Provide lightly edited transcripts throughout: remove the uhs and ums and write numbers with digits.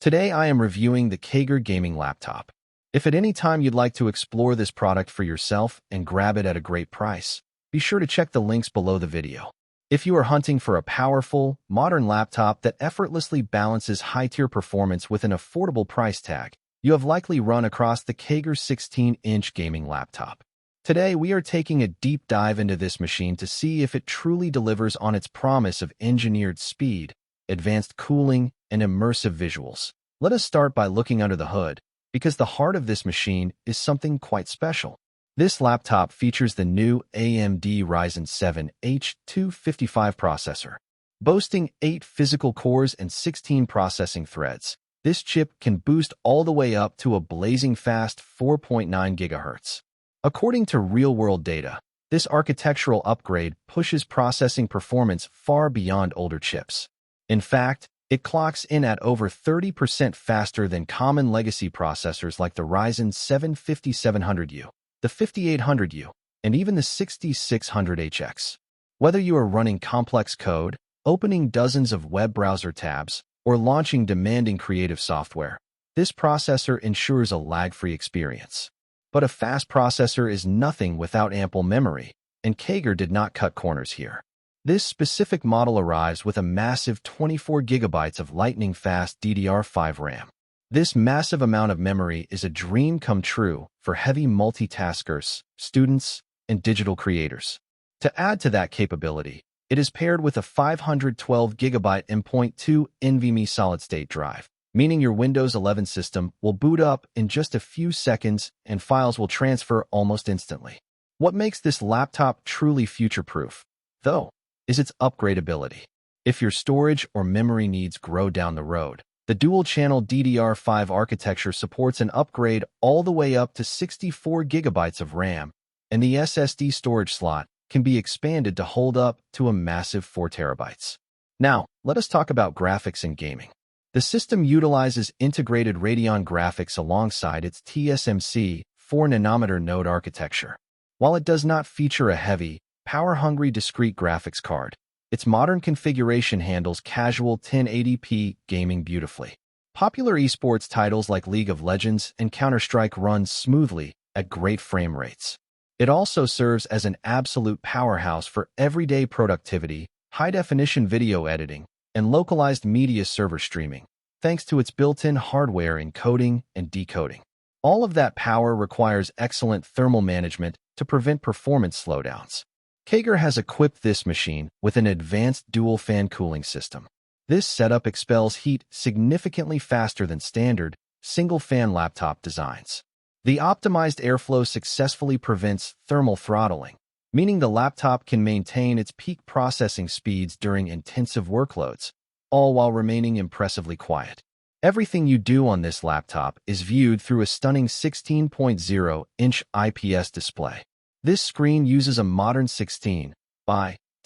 Today I am reviewing the KAIGERR Gaming Laptop. If at any time you'd like to explore this product for yourself and grab it at a great price, be sure to check the links below the video. If you are hunting for a powerful, modern laptop that effortlessly balances high-tier performance with an affordable price tag, you have likely run across the KAIGERR 16-inch gaming laptop. Today, we are taking a deep dive into this machine to see if it truly delivers on its promise of engineered speed, advanced cooling, and immersive visuals. Let us start by looking under the hood, because the heart of this machine is something quite special. This laptop features the new AMD Ryzen 7 H255 processor. Boasting 8 physical cores and 16 processing threads, this chip can boost all the way up to a blazing fast 4.9 GHz. According to real-world data, this architectural upgrade pushes processing performance far beyond older chips. In fact, it clocks in at over 30% faster than common legacy processors like the Ryzen 7 5700U, the 5800U, and even the 6600HX. Whether you are running complex code, opening dozens of web browser tabs, or launching demanding creative software, this processor ensures a lag-free experience. But a fast processor is nothing without ample memory, and KAIGERR did not cut corners here. This specific model arrives with a massive 24 GB of lightning-fast DDR5 RAM. This massive amount of memory is a dream come true for heavy multitaskers, students, and digital creators. To add to that capability, it is paired with a 512 GB M.2 NVMe solid-state drive, meaning your Windows 11 system will boot up in just a few seconds and files will transfer almost instantly. What makes this laptop truly future-proof, though, is its upgradability. If your storage or memory needs grow down the road, the dual-channel DDR5 architecture supports an upgrade all the way up to 64 GB of RAM, and the SSD storage slot can be expanded to hold up to a massive 4 TB. Now, let us talk about graphics and gaming. The system utilizes integrated Radeon graphics alongside its TSMC 4nm node architecture. While it does not feature a heavy, power-hungry discrete graphics card, its modern configuration handles casual 1080p gaming beautifully. Popular esports titles like League of Legends and Counter-Strike run smoothly at great frame rates. It also serves as an absolute powerhouse for everyday productivity, high-definition video editing, and localized media server streaming, thanks to its built-in hardware encoding and decoding. All of that power requires excellent thermal management to prevent performance slowdowns. KAIGERR has equipped this machine with an advanced dual-fan cooling system. This setup expels heat significantly faster than standard, single-fan laptop designs. The optimized airflow successfully prevents thermal throttling, meaning the laptop can maintain its peak processing speeds during intensive workloads, all while remaining impressively quiet. Everything you do on this laptop is viewed through a stunning 16.0-inch IPS display. This screen uses a modern 16:10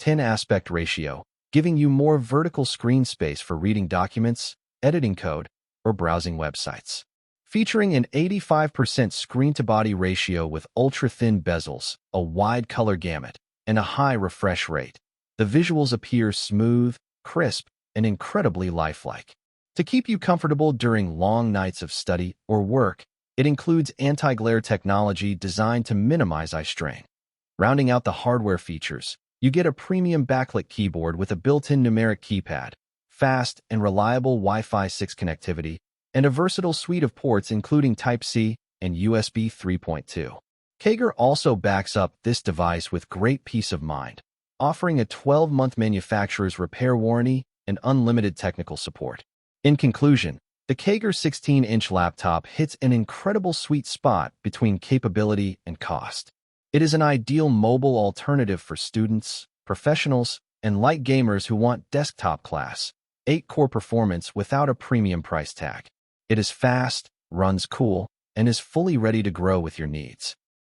aspect ratio, giving you more vertical screen space for reading documents, editing code, or browsing websites. Featuring an 85% screen-to-body ratio with ultra-thin bezels, a wide color gamut, and a high refresh rate, the visuals appear smooth, crisp, and incredibly lifelike. To keep you comfortable during long nights of study or work, it includes anti-glare technology designed to minimize eye strain. Rounding out the hardware features, you get a premium backlit keyboard with a built-in numeric keypad, fast and reliable Wi-Fi 6 connectivity, and a versatile suite of ports including Type-C and USB 3.2. KAIGERR also backs up this device with great peace of mind, offering a 12-month manufacturer's repair warranty and unlimited technical support. In conclusion, the KAIGERR 16-inch laptop hits an incredible sweet spot between capability and cost. It is an ideal mobile alternative for students, professionals, and light gamers who want desktop-class, 8-core performance without a premium price tag. It is fast, runs cool, and is fully ready to grow with your needs.